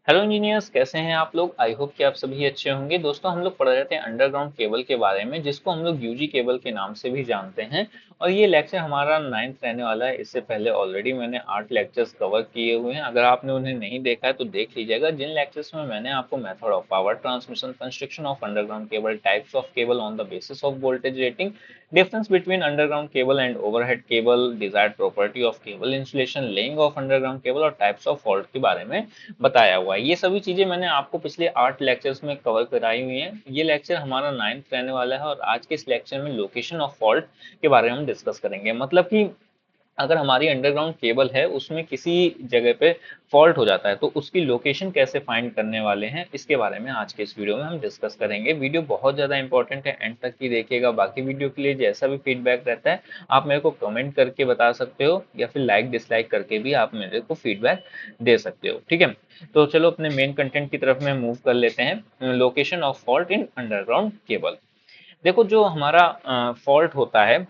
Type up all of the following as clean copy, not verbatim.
Hello engineers, कैसे हैं आप लोग। आई होप कि आप सभी अच्छे होंगे। दोस्तों, हम लोग पढ़ रहे थे अंडरग्राउंड केबल के बारे में, जिसको हम लोग यूजी केबल के नाम से भी जानते हैं। और ये लेक्चर हमारा 9th रहने वाला है। इससे पहले ऑलरेडी मैंने 8 लेक्चर्स कवर किए हुए हैं। अगर आपने उन्हें नहीं देखा है तो देख लीजिएगा। जिन लेक्चर्स में मैंने आपको method of power transmission, construction of underground cable, types of cable on the basis of voltage rating, difference between underground cable and overhead cable, desired property of cable insulation, laying of underground cable और types of fault के बारे में बताया हुआ है। ये सभी चीजें मैंने आपको पिछले 8 लेक्चर्स में कवर कराई हुई हैं। ये लेक्चर हमारा 9th रहने वाला है और आज के इस लेक्चर में लोकेशन ऑफ फॉल्ट के बारे में हम डिस्कस करेंगे। मतलब कि अगर हमारी अंडरग्राउंड केबल है, उसमें किसी जगह पे फॉल्ट हो जाता है तो उसकी लोकेशन कैसे फाइंड करने वाले हैं, इसके बारे में आज के इस वीडियो में हम डिस्कस करेंगे। वीडियो बहुत ज़्यादा इंपॉर्टेंट है, एंड तक ही देखिएगा। बाकी वीडियो के लिए जैसा भी फीडबैक रहता है आप मेरे को कमेंट करके बता सकते हो, या फिर लाइक डिसलाइक करके भी आप मेरे को फीडबैक दे सकते हो। ठीक है, तो चलो अपने मेन कंटेंट की तरफ में मूव कर लेते हैं। Location of fault in underground cable. देखो, जो हमारा फॉल्ट होता है,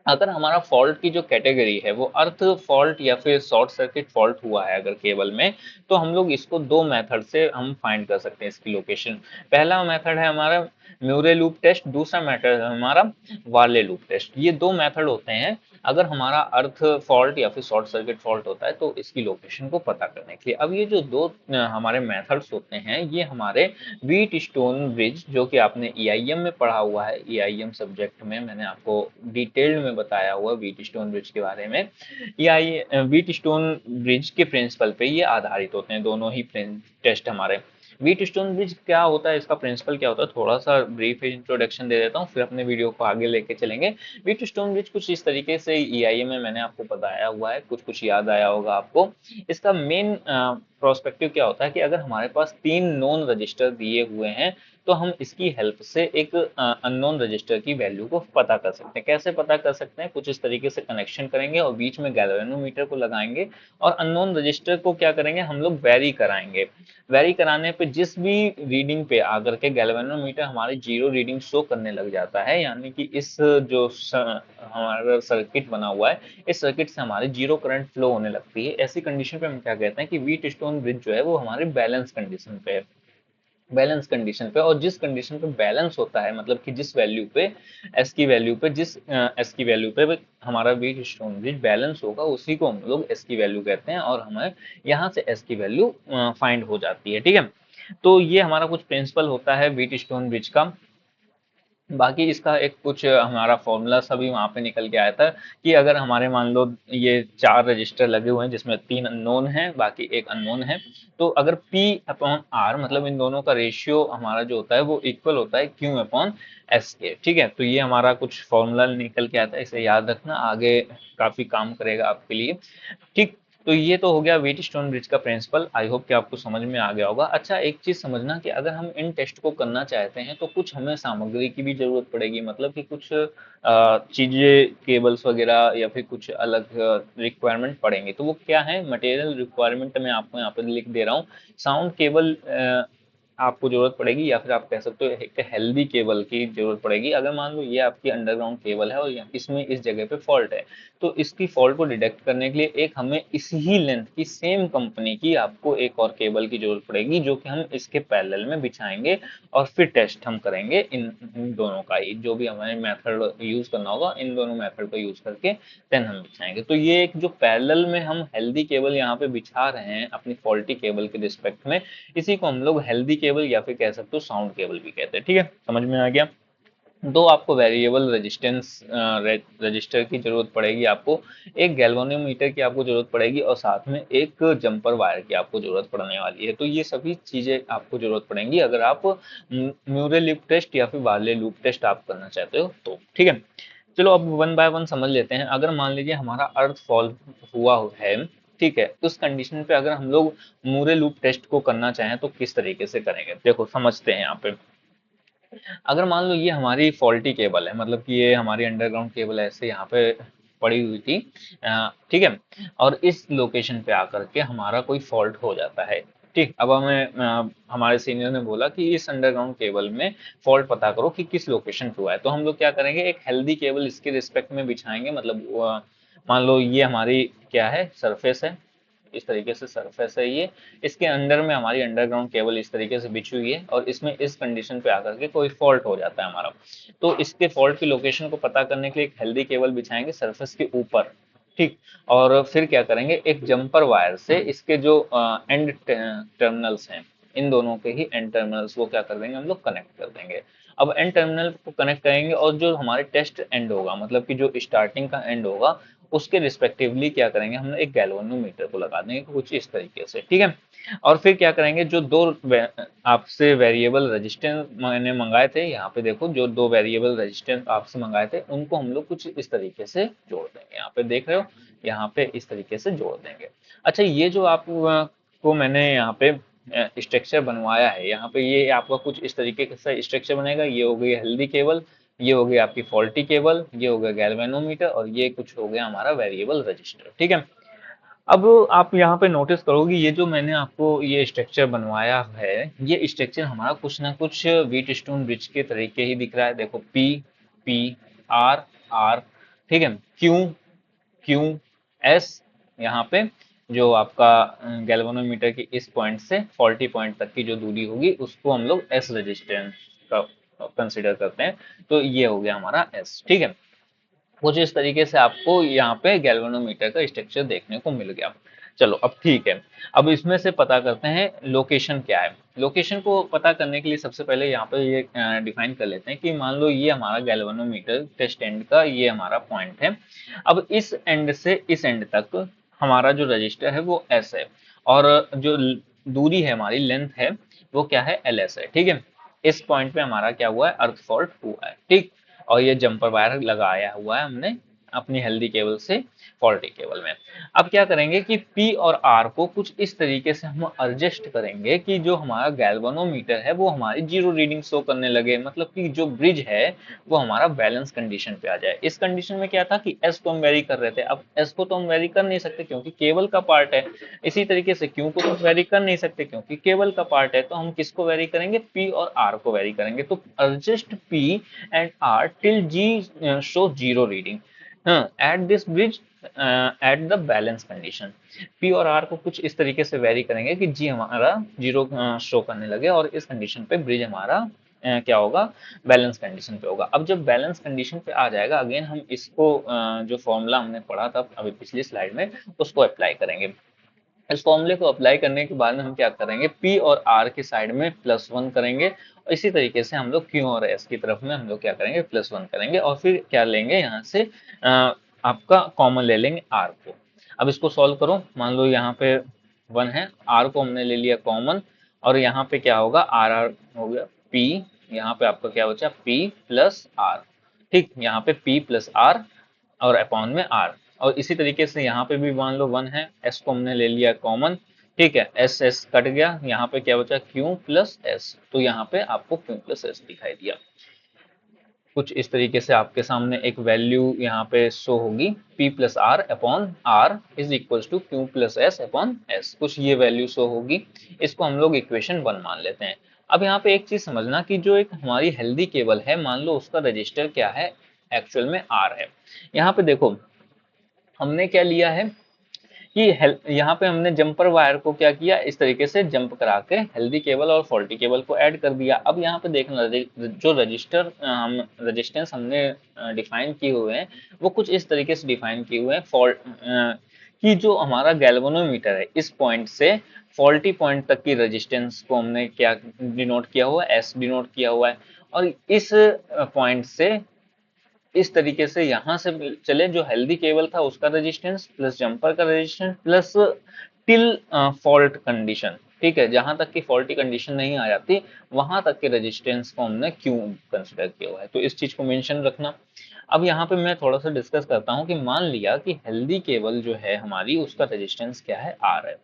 अगर हमारा फॉल्ट की जो कैटेगरी है वो अर्थ फॉल्ट या फिर शॉर्ट सर्किट फॉल्ट हुआ है अगर केबल में, तो हम लोग इसको दो मेथड से हम फाइंड कर सकते हैं इसकी लोकेशन। पहला मेथड है हमारा म्यूरे लूप टेस्ट, दूसरा मेथड है हमारा वाले लूप टेस्ट। ये दो मेथड होते हैं अगर हमारा अर्थ फॉल्ट या फिर शॉर्ट सर्किट फॉल्ट होता है तो इसकी लोकेशन को पता करने के लिए। अब ये जो दो हमारे मेथड्स होते हैं, ये हमारे व्हीट स्टोन ब्रिज, जो कि आपने ईआईएम में पढ़ा हुआ है, ईआईएम सब्जेक्ट में मैंने आपको डिटेल्ड में बताया हुआ व्हीट स्टोन ब्रिज के बारे में। व्हीट स्टोन ब्रिज के प्रिंसिपल पे ये आधारित होते हैं दोनों ही टेस्ट हमारे। व्हीट स्टोन ब्रिज क्या होता है, इसका प्रिंसिपल क्या होता है, थोड़ा सा ब्रीफ इंट्रोडक्शन दे देता हूँ, फिर अपने वीडियो को आगे लेके चलेंगे। व्हीट स्टोन ब्रिज कुछ इस तरीके से ईआईएम में मैंने आपको बताया हुआ है, कुछ कुछ याद आया होगा आपको। इसका मेन प्रोस्पेक्टिव क्या होता है कि अगर हमारे पास 3 नोन रजिस्टर दिए हुए हैं तो हम इसकी हेल्प से एक अननोन रजिस्टर की वैल्यू को पता कर सकते हैं। कैसे पता कर सकते हैं, कुछ इस तरीके से कनेक्शन करेंगे और बीच में गैल्वेनोमीटर को लगाएंगे और अननोन रजिस्टर को क्या करेंगे, हम लोग वेरी कराएंगे। वेरी कराने पे जिस भी रीडिंग पे आकर के गैल्वेनोमीटर हमारी जीरो रीडिंग शो करने लग जाता है, यानी कि इस जो हमारा सर्किट बना हुआ है, इस सर्किट से हमारे जीरो करंट फ्लो होने लगती है। ऐसी कंडीशन पे हम क्या कहते हैं कि व्हीट स्टोन ब्रिज जो है वो हमारे बैलेंस कंडीशन पे है। बैलेंस कंडीशन पे, और जिस कंडीशन पे बैलेंस होता है, मतलब कि जिस वैल्यू पे एस की वैल्यू पे, जिस एस की वैल्यू पे हमारा व्हीट स्टोन ब्रिज बैलेंस होगा, उसी को हम लोग एस की वैल्यू कहते हैं और हमें यहाँ से एस की वैल्यू फाइंड हो जाती है। ठीक है, तो ये हमारा कुछ प्रिंसिपल होता है व्हीट स्टोन ब्रिज का। बाकी इसका एक कुछ हमारा फॉर्मूला सा भी वहाँ पे निकल के आया था कि अगर हमारे मान लो ये 4 रजिस्टर लगे हुए हैं जिसमें 3 अननोन है, बाकी एक अननोन है, तो अगर P अपॉन R, मतलब इन दोनों का रेशियो हमारा जो होता है वो इक्वल होता है Q अपॉन S के। ठीक है, तो ये हमारा कुछ फॉर्मूला निकल के आता है, इसे याद रखना, आगे काफी काम करेगा आपके लिए। ठीक, तो ये तो हो गया व्हीट स्टोन ब्रिज का प्रिंसिपल। आई होप कि आपको समझ में आ गया होगा। अच्छा, एक चीज समझना कि अगर हम इन टेस्ट को करना चाहते हैं तो कुछ हमें सामग्री की भी जरूरत पड़ेगी, मतलब कि कुछ चीजें, केबल्स वगैरह या फिर कुछ अलग रिक्वायरमेंट पड़ेंगे। तो वो क्या है, मटेरियल रिक्वायरमेंट मैं आपको यहाँ पर लिख दे रहा हूँ। साउंड केबल आपको जरूरत पड़ेगी, या फिर आप कह सकते हो एक हेल्दी केबल की जरूरत पड़ेगी। अगर मान लो ये आपकी अंडरग्राउंड केबल है और इसमें इस जगह पे फॉल्ट है, तो इसकी फॉल्ट को डिटेक्ट करने के लिए एक हमें इसी ही लेंथ की सेम कंपनी की आपको एक और केबल की जरूरत पड़ेगी, जो कि हम इसके पैरेलल में बिछाएंगे और फिर टेस्ट हम करेंगे इन दोनों का ही। जो भी हमें मेथड यूज करना होगा, इन दोनों मेथड को यूज करके देन हम बिछाएंगे। तो ये एक जो पैरेलल में हम हेल्दी केबल यहाँ पे बिछा रहे हैं अपनी फॉल्टी केबल के रिस्पेक्ट में, इसी को हम लोग हेल्दी केबल या फिर कह सकते हो साउंड केबल भी कहते हैं। ठीक है, समझ में आ गया। दो आपको वेरिएबल रेजिस्टेंस रजिस्टर की जरूरत पड़ेगी आपको, एक गैल्वेनोमीटर की आपको जरूरत पड़ेगी और साथ में एक जंपर वायर की आपको जरूरत पड़ने वाली है। तो ये सभी चीजें आपको जरूरत पड़ेंगी अगर आप म्यूरे लूप टेस्ट या फिर वाले लूप टेस्ट आप करना चाहते हो तो। ठीक है, चलो अब वन बाय वन समझ लेते हैं। अगर मान लीजिए हमारा अर्थ फॉल हुआ है, ठीक है, उस कंडीशन पे अगर हम लोग मूरे लूप टेस्ट को करना चाहें तो किस तरीके से करेंगे, देखो समझते हैं यहाँ पे। अगर मान लो ये हमारी फॉल्टी केबल है, मतलब कि ये हमारी अंडरग्राउंड केबल ऐसे यहाँ पे पड़ी हुई थी, ठीक है, और इस लोकेशन पे आकर के हमारा कोई फॉल्ट हो जाता है। ठीक, अब हमें हमारे सीनियर ने बोला कि इस अंडरग्राउंड केबल में फॉल्ट पता करो कि किस लोकेशन पे हुआ है। तो हम लोग क्या करेंगे, एक हेल्दी केबल इसके रिस्पेक्ट में बिछाएंगे। मतलब मान लो ये हमारी क्या है, सरफेस है, इस तरीके से सरफेस है ये, इसके अंदर में हमारी अंडरग्राउंड केबल इस तरीके से बिछी हुई है और इसमें इस कंडीशन पे आकर के कोई फॉल्ट हो जाता है हमारा, तो इसके फॉल्ट की लोकेशन को पता करने के लिए एक हेल्दी केबल बिछाएंगे सरफेस के ऊपर, ठीक। और फिर क्या करेंगे, एक जंपर वायर से इसके जो एंड टर्मिनल्स हैं, इन दोनों के ही एंड टर्मिनल्स वो क्या कर देंगे, हम लोग कनेक्ट कर देंगे। अब एंड टर्मिनल को कनेक्ट करेंगे और जो हमारे टेस्ट एंड होगा, मतलब कि जो स्टार्टिंग का एंड होगा, उसके रिस्पेक्टिवली क्या करेंगे, हम एक गैल्वेनोमीटर को लगा देंगे कुछ इस तरीके से, ठीक है। और फिर क्या करेंगे, जो दो आपसे वेरिएबल रेजिस्टेंस मैंने मंगाए थे, यहाँ पे देखो जो दो वेरिएबल रेजिस्टेंस आपसे मंगाए थे उनको हम लोग कुछ इस तरीके से जोड़ देंगे, यहाँ पे देख रहे हो, यहाँ पे इस तरीके से जोड़ देंगे। अच्छा, ये जो आप को मैंने यहाँ पे स्ट्रक्चर बनवाया है, यहाँ पे ये आपका कुछ इस तरीके से स्ट्रक्चर बनेगा। ये हो गई हेल्दी केबल, ये हो गई आपकी फॉल्टी केबल, ये हो गया गैल्वेनोमीटर और ये कुछ हो गया हमारा वेरिएबल रजिस्टर, ठीक है। अब आप यहाँ पे नोटिस करोगे, ये जो मैंने आपको ये स्ट्रक्चर बनवाया है, ये स्ट्रक्चर हमारा कुछ ना कुछ व्हीट स्टोन ब्रिज के तरीके ही दिख रहा है। देखो पी, पी, आर, आर, ठीक है, क्यू, क्यू, एस, यहाँ पे जो आपका गैल्वेनोमीटर की इस पॉइंट से फॉल्टी पॉइंट तक की जो दूरी होगी उसको हम लोग एस रेजिस्टेंस का कंसिडर करते हैं, तो ये हो गया हमारा एस, ठीक है। कुछ इस तरीके से आपको यहाँ पे गैल्वेनोमीटर का स्ट्रक्चर देखने को मिल गया। चलो अब ठीक है, अब इसमें से पता करते हैं लोकेशन क्या है। लोकेशन को पता करने के लिए सबसे पहले यहाँ पे ये डिफाइन कर लेते हैं कि मान लो ये हमारा गैल्वेनोमीटर टेस्ट एंड का ये हमारा पॉइंट है। अब इस एंड से इस एंड तक हमारा जो रजिस्टर है वो एस है, और जो दूरी है हमारी लेंथ है वो क्या है, एल एस है, ठीक है। इस पॉइंट पे हमारा क्या हुआ है, अर्थ फॉल्ट हुआ है, ठीक। और ये जंपर वायर लगाया हुआ है हमने अपनी हेल्दी केबल से फॉल्टी केबल में। अब क्या करेंगे कि P और R को कुछ इस तरीके से हम एडजस्ट करेंगे कि जो हमारा गैल्वेनोमीटर है वो हमारी जीरो रीडिंग शो करने लगे, मतलब कि जो ब्रिज है वो हमारा बैलेंस कंडीशन पे आ जाए। इस कंडीशन में क्या था कि S को हम वेरी कर रहे थे, अब S को तो हम वेरी कर नहीं सकते क्योंकि केबल का पार्ट है। इसी तरीके से Q को तो वेरी कर नहीं सकते क्योंकि केबल का पार्ट है, तो हम किसको वेरी करेंगे, P और R को वेरी करेंगे। तो adjust P and R till G show zero reading at this bridge at the balance condition। P और R को कुछ इस तरीके से वेरी करेंगे कि G हमारा जीरो शो करने लगे और इस कंडीशन पे ब्रिज हमारा क्या होगा, बैलेंस कंडीशन पे होगा। अब जब बैलेंस कंडीशन पे आ जाएगा, अगेन हम इसको जो फॉर्मूला हमने पढ़ा था अभी पिछली स्लाइड में उसको अप्लाई करेंगे। इस फॉर्मूले को अप्लाई करने के बाद में हम क्या करेंगे, P और R की साइड में +1 करेंगे और इसी तरीके से हम लोग Q और S की तरफ में हम लोग क्या करेंगे, +1 करेंगे और फिर क्या लेंगे यहाँ से आपका कॉमन ले लेंगे R को। अब इसको सॉल्व करो, मान लो यहाँ पे 1 है, R को हमने ले लिया कॉमन और यहाँ पे क्या होगा, आर आर हो गया P, यहाँ पे आपका क्या बचा P प्लस R, ठीक। यहाँ पे P प्लस R और अपॉन में R, और इसी तरीके से यहाँ पे भी मान लो 1 है, S को हमने ले लिया कॉमन, ठीक है, S S कट गया, यहाँ पे क्या बचा Q प्लस S, तो यहाँ पे आपको Q प्लस S दिखाई दिया। कुछ इस तरीके से आपके सामने एक वैल्यू यहाँ पे शो होगी, P plus R upon R is equal to Q plus S upon S, कुछ ये वैल्यू शो होगी। इसको हम लोग इक्वेशन 1 मान लेते हैं। अब यहाँ पे एक चीज समझना कि जो एक हमारी हेल्दी केबल है, मान लो उसका रजिस्टर क्या है, एक्चुअल में R है। यहाँ पे देखो हमने क्या लिया है कि यहाँ पे हमने जंपर वायर को क्या किया, इस तरीके से जंप करा के हेल्दी केबल और फॉल्टी केबल को ऐड कर दिया। अब यहाँ पे देखना, जो रजिस्टर हम रेजिस्टेंस हमने डिफाइन किए हुए हैं वो कुछ इस तरीके से डिफाइन किए हुए हैं, फॉल्ट कि जो हमारा गैल्वेनोमीटर है इस पॉइंट से फॉल्टी पॉइंट तक की रेजिस्टेंस को हमने क्या डिनोट किया हुआ है, एस डिनोट किया हुआ है। और इस पॉइंट से इस तरीके से यहाँ से चले, जो हेल्दी केबल था उसका रेजिस्टेंस प्लस जंपर का resistance plus till fault condition, ठीक है, जहां तक की फॉल्टी कंडीशन नहीं आ जाती वहां तक के रेजिस्टेंस को हमने क्यों कंसिडर किया हुआ है, तो इस चीज को मेंशन रखना। अब यहाँ पे मैं थोड़ा सा डिस्कस करता हूँ कि मान लिया कि हेल्दी केबल जो है हमारी उसका रेजिस्टेंस क्या है, आर है।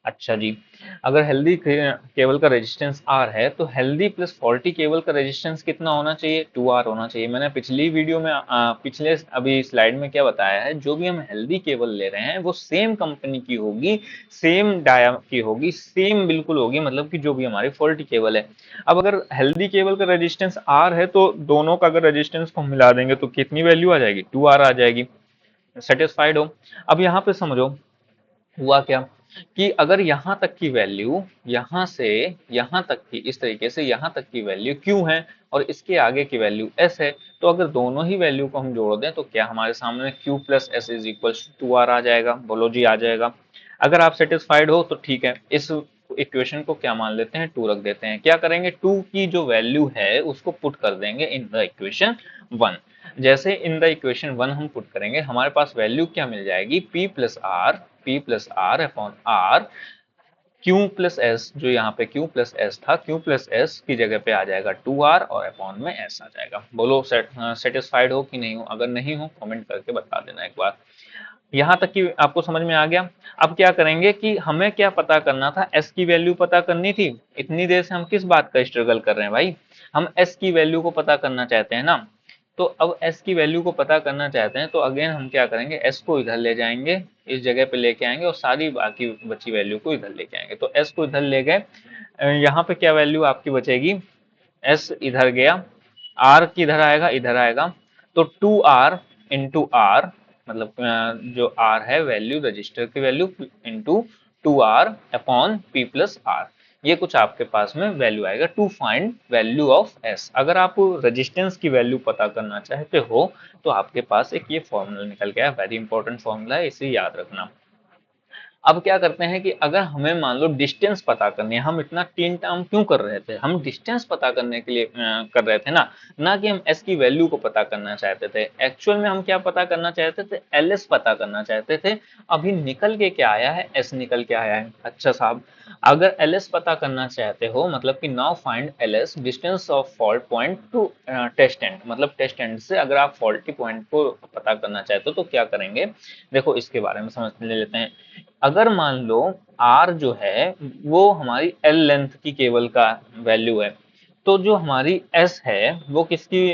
अच्छा जी, अगर हेल्दी केबल का रेजिस्टेंस R है तो हेल्दी प्लस फॉल्टी केबल का रेजिस्टेंस कितना होना चाहिए, 2R होना चाहिए। मैंने पिछली वीडियो में पिछले अभी स्लाइड में क्या बताया है, जो भी हम हेल्दी केबल ले रहे हैं वो सेम कंपनी की होगी, सेम डाया की होगी, सेम बिल्कुल होगी, मतलब कि जो भी हमारी फॉल्टी केबल है। अब अगर हेल्दी केबल का रेजिस्टेंस R है तो दोनों का अगर रेजिस्टेंस को मिला देंगे तो कितनी वैल्यू आ जाएगी, 2R आ जाएगी। सेटिस्फाइड हो। अब यहाँ पे समझो हुआ क्या कि अगर यहाँ तक की वैल्यू, यहाँ से यहाँ तक की, इस तरीके से यहाँ तक की वैल्यू Q है और इसके आगे की वैल्यू S है, तो अगर दोनों ही वैल्यू को हम जोड़ दें तो क्या हमारे सामने Q plus S is equal to 2R आ जाएगा? बोलो जी आ जाएगा। अगर आप सेटिस्फाइड हो तो ठीक है, इस इक्वेशन को क्या मान लेते हैं, 2 रख देते हैं। क्या करेंगे, 2 की जो वैल्यू है उसको पुट कर देंगे इन द इक्वेशन 1। जैसे इन द इक्वेशन 1 हम पुट करेंगे, हमारे पास वैल्यू क्या मिल जाएगी, P plus R upon R, Q plus S, जो यहाँ पे Q प्लस एस था, Q प्लस एस की जगह पे आ जाएगा 2R और अपॉन में S आ जाएगा। बोलो सेटिस्फाइड हो कि नहीं हो? अगर नहीं हो कमेंट करके बता देना एक बार। यहाँ तक कि आपको समझ में आ गया। अब क्या करेंगे कि हमें क्या पता करना था, S की वैल्यू पता करनी थी। इतनी देर से हम किस बात का स्ट्रगल कर रहे हैं भाई, हम S की वैल्यू को पता करना चाहते हैं ना। तो अब S की वैल्यू को पता करना चाहते हैं तो अगेन हम क्या करेंगे, S को इधर ले जाएंगे, इस जगह पे लेके आएंगे और सारी बाकी बची वैल्यू को इधर लेके आएंगे। तो S को इधर ले गए, यहाँ पे क्या वैल्यू आपकी बचेगी, S इधर गया, R किधर आएगा, इधर आएगा, तो 2R इंटू आर, मतलब जो R है वैल्यू, रजिस्टर की value, into 2R upon P plus R, ये कुछ आपके पास में वैल्यू आएगा to find value of S। अगर आप रेजिस्टेंस की वैल्यू पता करना चाहते हो तो आपके पास एक ये फॉर्मूला निकल गया, वेरी इंपॉर्टेंट फॉर्मूला है, इसे याद रखना। अब क्या करते हैं कि अगर हमें मान लो डिस्टेंस पता करनी है, हम इतना तीन टर्म क्यों कर रहे थे, हम डिस्टेंस पता करने के लिए कर रहे थे ना, ना कि हम एस की वैल्यू को पता करना चाहते थे। एक्चुअल में हम क्या पता करना चाहते थे, एल एस पता करना चाहते थे। अभी निकल के क्या आया है, एस निकल के आया है। अच्छा साहब, अगर एल एस पता करना चाहते हो मतलब कि now find L S distance of fault point to test end, मतलब टेस्ट एंड से अगर आप फॉल्टी पॉइंट को पता करना चाहते हो तो क्या करेंगे, देखो इसके बारे में समझ ले लेते हैं। अगर मान लो R जो है वो हमारी L लेंथ की केबल का वैल्यू है, तो जो हमारी S है वो किसकी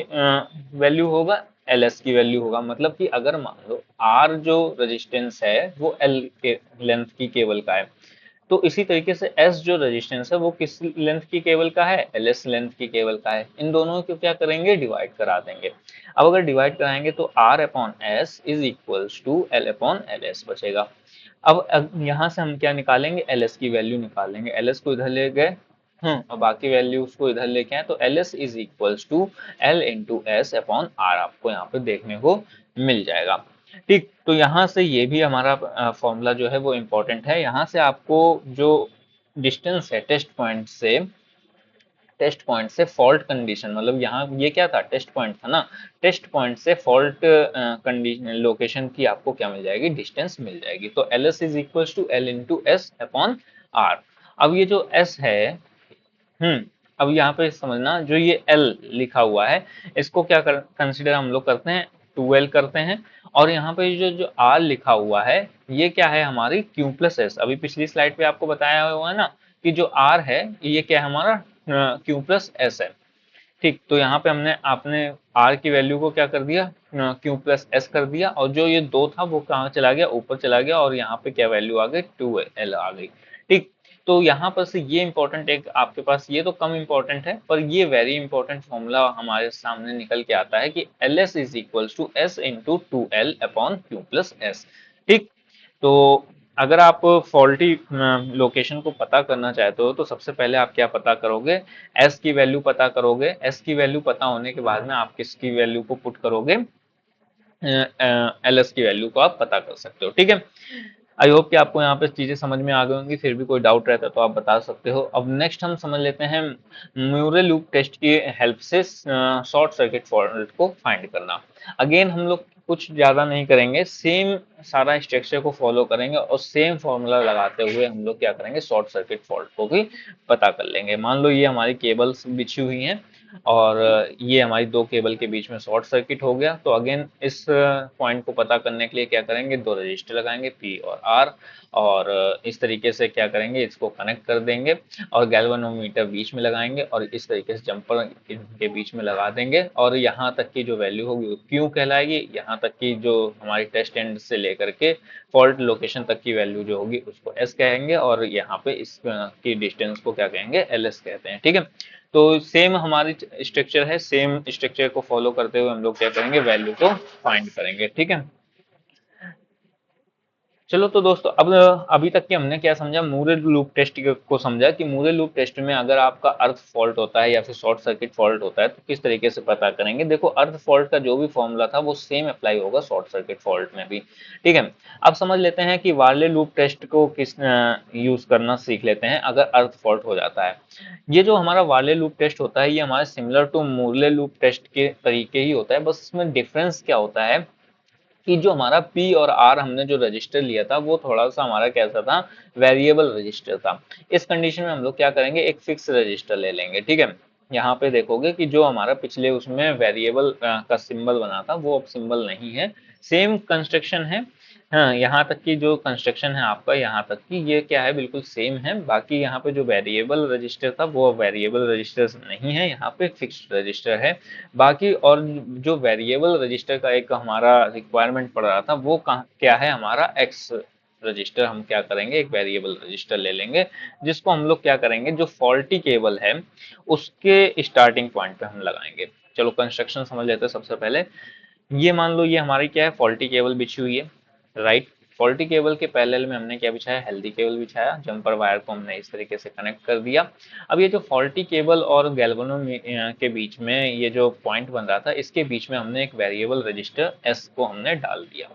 वैल्यू होगा, LS की वैल्यू होगा। मतलब कि अगर मान लो R जो रेजिस्टेंस है वो L के लेंथ की केबल का है, तो इसी तरीके से S जो रेजिस्टेंस है वो किस लेंथ की केबल का है, LS लेंथ की केबल का है। इन दोनों को क्या करेंगे, डिवाइड करा देंगे। अब अगर डिवाइड कराएंगे तो R upon S is equals to L upon LS बचेगा। अब यहाँ से हम क्या निकालेंगे, LS की वैल्यू निकालेंगे। LS को इधर ले गए, और बाकी वैल्यूज को इधर लेके आए, तो LS is equals to L into S upon R आपको यहाँ पे देखने को मिल जाएगा। ठीक, तो यहाँ से ये भी हमारा फॉर्मूला जो है वो इम्पोर्टेंट है। यहाँ से आपको जो डिस्टेंस है टेस्ट पॉइंट से फॉल्ट कंडीशन, मतलब यहाँ ये क्या था, टेस्ट पॉइंट था ना, टेस्ट पॉइंट से फॉल्ट कंडीशन लोकेशन की आपको क्या मिल जाएगी, डिस्टेंस मिल जाएगी। तो L S is equal to L into S upon R. अब ये जो एस है, अब यहाँ पे समझना, जो ये एल लिखा हुआ है इसको क्या कंसिडर हम लोग करते हैं, 2L करते हैं। और यहाँ पे जो जो आर लिखा हुआ है ये क्या है, हमारी Q प्लस एस। अभी पिछली स्लाइड पे आपको बताया हुआ है ना कि जो आर है ये क्या है, हमारा Q प्लस एस है। ठीक, तो यहाँ पे हमने आपने R की वैल्यू को क्या कर दिया, Q प्लस एस कर दिया, और जो ये 2 था वो कहाँ चला गया, ऊपर चला गया, और यहाँ पे क्या वैल्यू आ गई, 2L आ गई। ठीक, तो यहाँ पर से ये इंपॉर्टेंट एक आपके पास, ये तो कम इंपॉर्टेंट है पर ये वेरी इंपॉर्टेंट फॉर्मूला हमारे सामने निकल के आता है कि L S is equal to S into 2L upon Q plus S. ठीक, तो अगर आप फॉल्टी लोकेशन को पता करना चाहते हो तो सबसे पहले आप क्या पता करोगे, एस की वैल्यू पता करोगे। एस की वैल्यू पता होने के बाद में आप किसकी वैल्यू को पुट करोगे, एल एस की वैल्यू को आप पता कर सकते हो। ठीक है, आई होप कि आपको यहाँ पे चीजें समझ में आ गई होंगी। फिर भी कोई डाउट रहता है तो आप बता सकते हो। अब नेक्स्ट हम समझ लेते हैं म्यूरे लूप टेस्ट की हेल्प से शॉर्ट सर्किट फॉल्ट को फाइंड करना। अगेन हम लोग कुछ ज्यादा नहीं करेंगे, सेम सारा स्ट्रक्चर को फॉलो करेंगे और सेम फॉर्मूला लगाते हुए हम लोग क्या करेंगे, शॉर्ट सर्किट फॉल्ट को भी पता कर लेंगे। मान लो ये हमारी केबल्स बिछी हुई हैं और ये हमारी दो केबल के बीच में शॉर्ट सर्किट हो गया। तो अगेन इस पॉइंट को पता करने के लिए क्या करेंगे, दो रजिस्टर लगाएंगे P और R, और इस तरीके से क्या करेंगे, इसको कनेक्ट कर देंगे और गैल्वेनोमीटर बीच में लगाएंगे और इस तरीके से जंपर के बीच में लगा देंगे। और यहाँ तक की जो वैल्यू होगी वो Q कहलाएगी, यहाँ तक की जो हमारी टेस्ट एंड से लेकर के फॉल्ट लोकेशन तक की वैल्यू जो होगी उसको S कहेंगे, और यहाँ पे इस की डिस्टेंस को क्या कहेंगे, LS कहते हैं। ठीक है, तो सेम हमारी स्ट्रक्चर है, सेम स्ट्रक्चर को फॉलो करते हुए हम लोग क्या करेंगे, वैल्यू को फाइंड करेंगे। ठीक है, चलो तो दोस्तों, अब अभी तक के हमने क्या समझा, मूरे लूप टेस्ट को समझा कि मूरे लूप टेस्ट में अगर आपका अर्थ फॉल्ट होता है या फिर शॉर्ट सर्किट फॉल्ट होता है तो किस तरीके से पता करेंगे। देखो, अर्थ फॉल्ट का जो भी फॉर्मूला था वो सेम अप्लाई होगा शॉर्ट सर्किट फॉल्ट में भी। ठीक है, अब समझ लेते हैं कि वार्ले लूप टेस्ट को किस यूज करना सीख लेते हैं अगर अर्थ फॉल्ट हो जाता है। ये जो हमारा वार्ले लूप टेस्ट होता है ये हमारे सिमिलर टू मूरले लूप टेस्ट के तरीके ही होता है, बस इसमें डिफरेंस क्या होता है कि जो हमारा पी और आर हमने जो रजिस्टर लिया था वो थोड़ा सा हमारा कैसा था, वेरिएबल रजिस्टर था। इस कंडीशन में हम लोग क्या करेंगे, एक फिक्स रजिस्टर ले लेंगे। ठीक है, यहाँ पे देखोगे कि जो हमारा पिछले उसमें वेरिएबल का सिंबल बना था वो अब सिंबल नहीं है, सेम कंस्ट्रक्शन है। हाँ, यहाँ तक की जो कंस्ट्रक्शन है आपका, यहाँ तक की ये क्या है, बिल्कुल सेम है। बाकी यहाँ पे जो वेरिएबल रजिस्टर था वो वेरिएबल रजिस्टर नहीं है, यहाँ पे फिक्स्ड रजिस्टर है। बाकी और जो वेरिएबल रजिस्टर का एक हमारा रिक्वायरमेंट पड़ रहा था वो क्या है, हमारा एक्स रजिस्टर। हम क्या करेंगे, एक वेरिएबल रजिस्टर ले लेंगे जिसको हम लोग क्या करेंगे, जो फॉल्टी केबल है उसके स्टार्टिंग पॉइंट पे हम लगाएंगे। चलो कंस्ट्रक्शन समझ लेते हैं सबसे पहले। ये मान लो ये हमारी क्या है, फॉल्टी केबल बिछी हुई है, राइट। फॉल्टी केबल के पैरेलल में हमने क्या बिछाया, हेल्दी केबल बिछाया, जंपर वायर को हमने इस तरीके से कनेक्ट कर दिया। अब ये जो फॉल्टी केबल और गैल्वेनो के बीच में ये जो पॉइंट बन रहा था इसके बीच में हमने एक वेरिएबल रजिस्टर एस को हमने डाल दिया।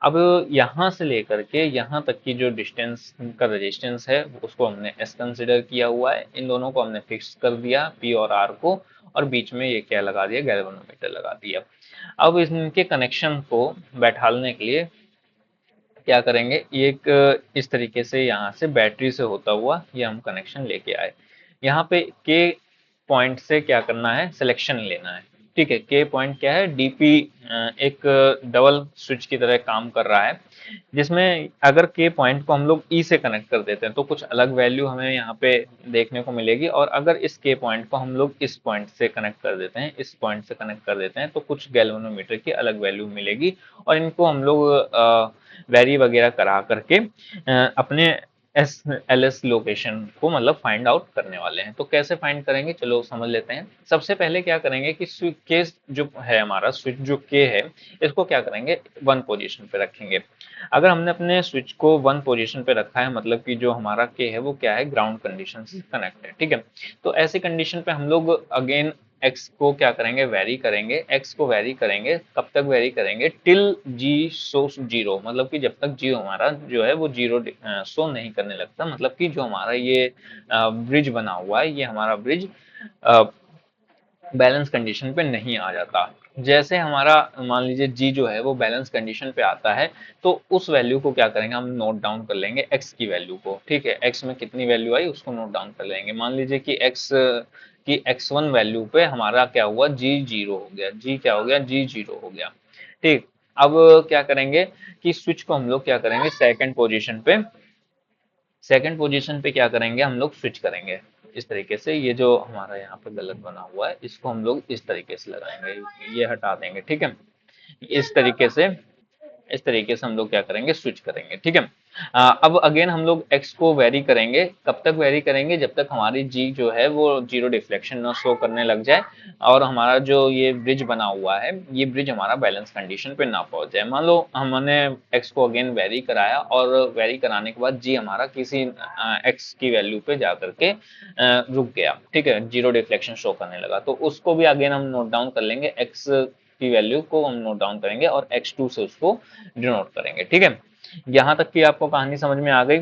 अब यहाँ से लेकर के यहाँ तक की जो डिस्टेंस का रेजिस्टेंस है उसको हमने एस कंसिडर किया हुआ है, इन दोनों को हमने फिक्स कर दिया पी और आर को, और बीच में ये क्या लगा दिया, गैल्वेनोमीटर लगा दिया। अब इनके कनेक्शन को बैठालने के लिए क्या करेंगे, ये एक इस तरीके से यहाँ से बैटरी से होता हुआ ये हम कनेक्शन लेके आए। यहाँ पे के पॉइंट से क्या करना है, सिलेक्शन लेना है। ठीक है, के पॉइंट क्या है, डीपी एक डबल स्विच की तरह काम कर रहा है, जिसमें अगर के पॉइंट को हम लोग ई से कनेक्ट कर देते हैं तो कुछ अलग वैल्यू हमें यहाँ पे देखने को मिलेगी, और अगर इस के पॉइंट को हम लोग इस पॉइंट से कनेक्ट कर देते हैं, इस पॉइंट से कनेक्ट कर देते हैं तो कुछ गैल्वेनोमीटर की अलग वैल्यू मिलेगी। और इनको हम लोग वेरी वगैरह करा करके अपने एस एल एस लोकेशन को मतलब फाइंड आउट करने वाले हैं। तो कैसे फाइंड करेंगे, चलो समझ लेते हैं। सबसे पहले क्या करेंगे कि के जो है हमारा स्विच जो के है इसको क्या करेंगे, वन पोजीशन पे रखेंगे। अगर हमने अपने स्विच को वन पोजीशन पे रखा है मतलब कि जो हमारा के है वो क्या है, ग्राउंड कंडीशन से कनेक्ट है। ठीक है, तो ऐसी कंडीशन पे हम लोग अगेन एक्स को क्या करेंगे, वेरी करेंगे। एक्स को वेरी करेंगे, कब तक वेरी करेंगे, टिल जी शो जीरो, मतलब कि जब तक जी हमारा जो है वो जीरो शो नहीं करने लगता, मतलब कि जो हमारा ये ब्रिज बना हुआ है ये हमारा ब्रिज बैलेंस कंडीशन पे नहीं आ जाता। जैसे हमारा मान लीजिए जी जो है वो बैलेंस कंडीशन पे आता है तो उस वैल्यू को क्या करेंगे, हम नोट डाउन कर लेंगे एक्स की वैल्यू को। ठीक है, एक्स में कितनी वैल्यू आई उसको नोट डाउन कर लेंगे। मान लीजिए कि एक्स की एक्स वन वैल्यू पे हमारा क्या हुआ, जी जीरो हो गया, जी क्या हो गया, जी जीरो हो गया। ठीक, अब क्या करेंगे कि स्विच को हम लोग क्या करेंगे, सेकंड पोजीशन पे क्या करेंगे, हम लोग स्विच करेंगे इस तरीके से। ये जो हमारा यहाँ पे गलत बना हुआ है इसको हम लोग इस तरीके से लगाएंगे, ये हटा देंगे। ठीक है, इस तरीके से इस तरीके से हम लोग क्या करेंगे, स्विच करेंगे। ठीक है, अब अगेन हम लोग एक्स को वेरी करेंगे। कब तक वेरी करेंगे, जब तक हमारी जी जो है वो जीरो डिफ्लेक्शन न शो करने लग जाए और हमारा जो ये ब्रिज बना हुआ है ये ब्रिज हमारा बैलेंस कंडीशन पे ना पहुंच जाए। मान लो हमने एक्स को अगेन वेरी कराया और वेरी कराने के बाद जी हमारा किसी एक्स की वैल्यू पे जा करके रुक गया। ठीक है, जीरो डिफ्लेक्शन शो करने लगा तो उसको भी अगेन हम नोट डाउन कर लेंगे, एक्स की वैल्यू को हम नोट डाउन करेंगे और x2 से उसको डिनोट करेंगे। ठीक है, यहाँ तक की आपको कहानी समझ में आ गई।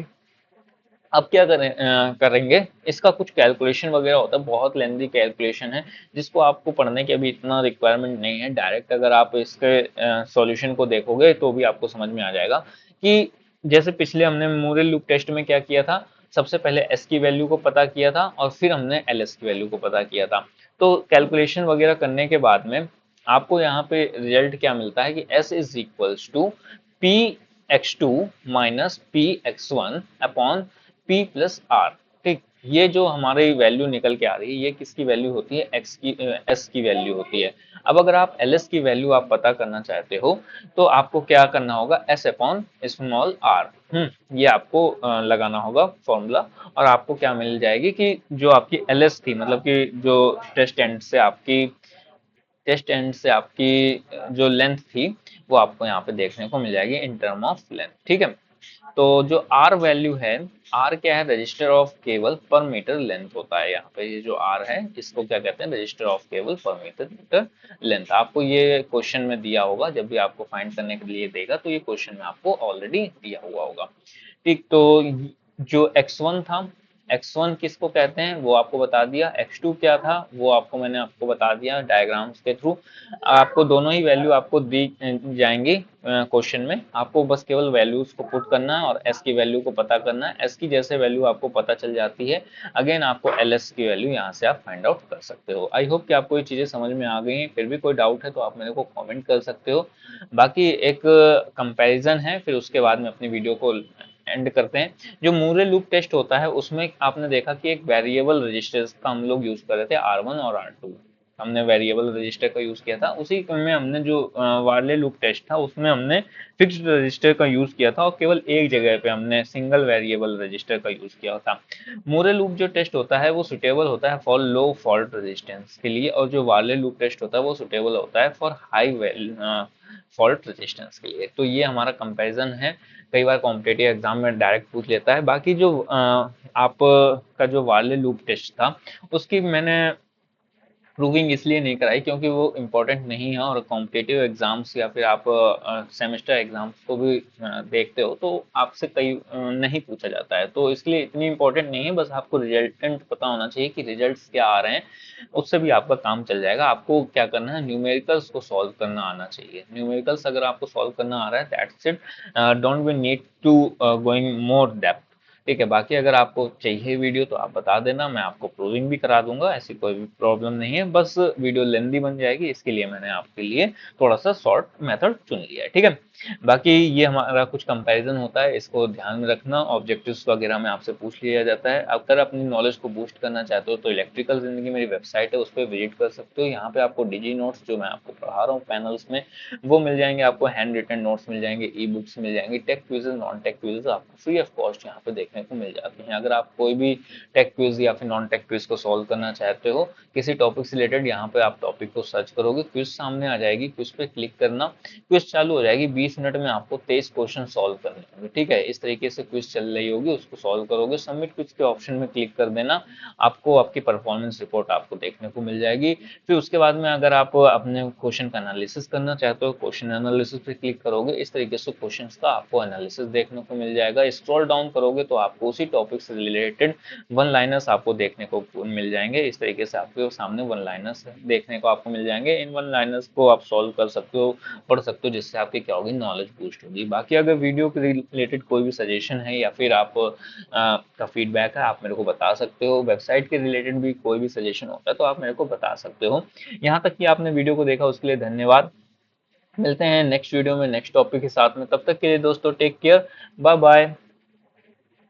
अब क्या करेंगे, इसका कुछ कैलकुलेशन वगैरह होता है, बहुत लेंथी कैलकुलेशन है जिसको आपको पढ़ने की अभी इतना रिक्वायरमेंट नहीं है। डायरेक्ट अगर आप इसके सॉल्यूशन को देखोगे तो भी आपको समझ में आ जाएगा कि जैसे पिछले हमने मेमोरियल लूप टेस्ट में क्या किया था, सबसे पहले एस की वैल्यू को पता किया था और फिर हमने एल एस की वैल्यू को पता किया था। तो कैलकुलेशन वगैरह करने के बाद में आपको यहाँ पे रिजल्ट क्या मिलता है कि S is equals to P X two minus P X one upon P plus R. ठीक, ये जो हमारी वैल्यू निकल के आ रही है ये किसकी वैल्यू होती है, एक्स की एस की वैल्यू होती है। अब अगर आप एल एस की वैल्यू आप पता करना चाहते हो तो आपको क्या करना होगा, एस अपॉन स्मॉल आर। ये आपको लगाना होगा फॉर्मूला, और आपको क्या मिल जाएगी कि जो आपकी एल एस थी, मतलब कि जो टेस्ट एंड से आपकी जो लेंथ थी वो आपको यहाँ पे देखने को मिल जाएगी इन टर्म ऑफ लेंथ। ठीक है, तो जो आर वैल्यू है, आर क्या है, रजिस्टर ऑफ केबल पर मीटर लेंथ होता है। यहाँ पे ये जो आर है इसको क्या कहते हैं, रजिस्टर ऑफ केबल पर मीटर लेंथ। आपको ये क्वेश्चन में दिया होगा, जब भी आपको फाइंड करने के लिए देगा तो ये क्वेश्चन में आपको ऑलरेडी दिया हुआ होगा। ठीक, तो जो x1 था, x1 किसको कहते हैं वो आपको बता दिया, x2 क्या था वो मैंने आपको बता दिया डायग्राम्स के थ्रू। आपको दोनों ही वैल्यू आपको दी जाएंगी क्वेश्चन में, आपको बस केवल वैल्यूज को पुट करना है और s की वैल्यू को पता करना है। s की जैसे वैल्यू आपको पता चल जाती है, अगेन आपको ls की वैल्यू यहाँ से आप फाइंड आउट कर सकते हो। आई होप कि आपको ये चीजें समझ में आ गई हैं। फिर भी कोई डाउट है तो आप मेरे को कमेंट कर सकते हो। बाकी एक कंपैरिजन है, फिर उसके बाद में अपनी वीडियो को एंड करते हैं। जो मूरे लूप टेस्ट होता है उसमें आपने देखा कि एक वेरिएबल रजिस्टर का हम लोग यूज कर रहे थे, R1 और R2। हमने वेरिएबल रजिस्टर का यूज किया था, उसी में हमने जो वार्ले लूप टेस्ट था उसमें हमने फिक्स्ड रजिस्टर का यूज किया था, और केवल एक जगह पे हमने सिंगल वेरिएबल रजिस्टर का यूज किया था। मूरे लूप जो टेस्ट होता है वो सुटेबल होता है फॉर लो फॉल्ट रेजिस्टेंस के लिए, और जो वार्ले लूप टेस्ट होता है वो सुटेबल होता है फॉर हाई फॉल्ट रेजिस्टेंस के लिए। तो ये हमारा कंपैरिजन है, कई बार कॉम्पिटेटिव एग्जाम में डायरेक्ट पूछ लेता है। बाकी जो आप का जो वाले लूप टेस्ट था उसकी मैंने प्रूविंग इसलिए नहीं कराई क्योंकि वो इम्पोर्टेंट नहीं है, और कॉम्पिटेटिव एग्जाम्स या फिर आप सेमेस्टर एग्जाम्स को भी देखते हो तो आपसे कई नहीं पूछा जाता है, तो इसलिए इतनी इम्पोर्टेंट नहीं है। बस आपको रिजल्टेंट पता होना चाहिए कि रिजल्ट्स क्या आ रहे हैं, उससे भी आपका काम चल जाएगा। आपको क्या करना है, न्यूमेरिकल्स को सॉल्व करना आना चाहिए। न्यूमेरिकल्स अगर आपको सॉल्व करना आ रहा है that's it, don't be need to going more depth. ठीक है, बाकी अगर आपको चाहिए वीडियो तो आप बता देना, मैं आपको प्रूविंग भी करा दूंगा, ऐसी कोई भी प्रॉब्लम नहीं है। बस वीडियो लेंदी बन जाएगी, इसके लिए मैंने आपके लिए थोड़ा सा शॉर्ट मेथड चुन लिया है। ठीक है, बाकी ये हमारा कुछ कंपैरिजन होता है, इसको ध्यान में रखना। ऑब्जेक्टिव्स वगैरह में आपसे पूछ लिया जाता है। अगर अपनी नॉलेज को बूस्ट करना चाहते हो तो इलेक्ट्रिकल जिंदगी मेरी वेबसाइट है, उस पर विजिट कर सकते हो। यहाँ पे आपको डिजी नोट्स जो मैं आपको पढ़ा रहा हूँ पैनल्स में वो मिल जाएंगे, आपको हैंड रिटन नोट्स मिल जाएंगे, ई बुक्स मिल जाएंगी, tech quizzes non tech quizzes आपको फ्री ऑफ कॉस्ट यहाँ पे देखने को मिल जाती हैं। अगर आप कोई भी टेक क्विज या फिर नॉन टेक क्विज को सॉल्व करना चाहते हो किसी टॉपिक से रिलेटेड, यहाँ पे आप टॉपिक को सर्च करोगे, क्विज सामने आ जाएगी, क्विज पे क्लिक करना, क्विज चालू हो जाएगी। 20 मिनट में आपको 23 क्वेश्चन सॉल्व करने होंगे। ठीक है, इस तरीके से क्विज चल रही होगी, उसको सॉल्व करोगे, सबमिट क्विज के ऑप्शन में क्लिक कर देना, आपको आपकी परफॉर्मेंस रिपोर्ट आपको देखने को मिल जाएगी। फिर उसके बाद में अगर आप अपने क्वेश्चन का एनालिसिस करना चाहते हो, क्वेश्चन एनालिसिस पे क्लिक करोगे, इस तरीके से क्वेश्चंस का आपको एनालिसिस देखने को मिल जाएगा। स्क्रॉल डाउन करोगे तो आपको उसी टॉपिक से रिलेटेड वन लाइनर्स आपको देखने को मिल जाएंगे। इस तरीके से आपके सामने वन लाइनर्स देखने को आपको मिल जाएंगे। इन वन लाइनर्स को आप सॉल्व कर सकते हो, पढ़ सकते हो, जिससे आपकी क्या होगी, नॉलेज बूस्ट होगी। बाकी अगर वीडियो के रिलेटेड कोई भी सजेशन है या फिर आप का फीडबैक है, आप मेरे को बता सकते हो। वेबसाइट के रिलेटेड भी कोई भी सजेशन होता है तो आप मेरे को बता सकते हो। यहाँ तक कि आपने वीडियो को देखा उसके लिए धन्यवाद। मिलते हैं नेक्स्ट वीडियो में नेक्स्ट टॉपिक के साथ में, तब तक के लिए दोस्तों टेक केयर, बाय बाय।